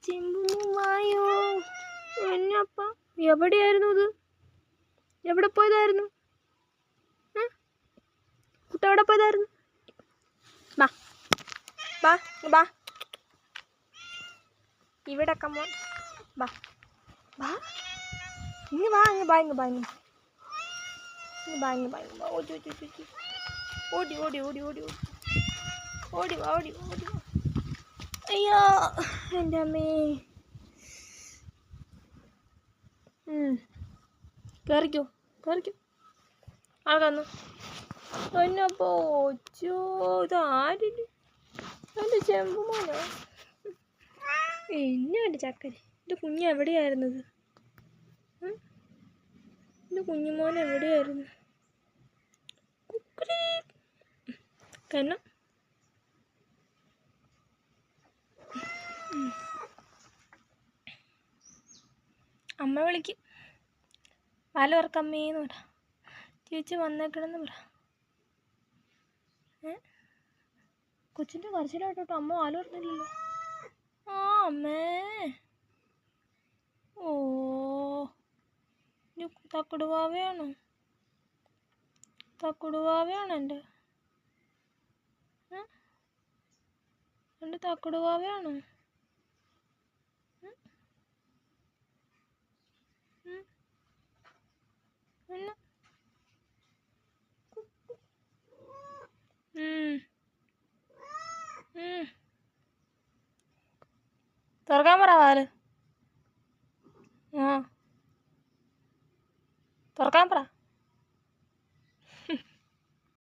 ചെമ്പുമായോ എന്നപ്പ എവിടെയായിരുന്നു ഇത്? എവിടെ പോയതായിരുന്നു? കുട്ട എവിടെ പോയതായിരുന്നു? ബാ ബാ ബാ ഇവിടെ കമ്മ ബാ ബാ ഇങ്ങ് വാ ഇങ്ങ് ബാ ഇങ്ങ് ബാ ഇങ്ങ് ബാ ഇങ്ങ് ബാ ഇങ്ങ് ബാ ഓടി ഓടി ഓടി ഓടി ഓടി ഓടി ഓടി ഓടി വാ ഓടി ഓടി വാ. അയ്യോ എൻ്റെ അമ്മേ. കയറിക്കോ കയറിക്കോ ആകാന്നു എന്നപ്പോ ഒച്ചോ ഇതാരില്ല എൻ്റെ ചെമ്പുമോനോ എന്നാണ്ട് ചക്കരെ. എൻ്റെ കുഞ്ഞ് എവിടെയായിരുന്നത്? എൻ്റെ കുഞ്ഞുമോൻ എവിടെയായിരുന്നു? കാരണം അമ്മ വിളിക്കും. പാല് ഉറക്കമ്മേന്ന് പറ. ചേച്ചി വന്നേക്കണമെന്ന് പറ. കൊച്ചിൻ്റെ കരച്ചിലായിട്ടോ അമ്മ പാല് പറഞ്ഞില്ലല്ലോ. ആ അമ്മേ. ഓ തക്കുടുവാവയാണോ? തക്കുടുവാവയാണോ എൻ്റെ? എൻ്റെ തക്കുടുവാവയാണോ?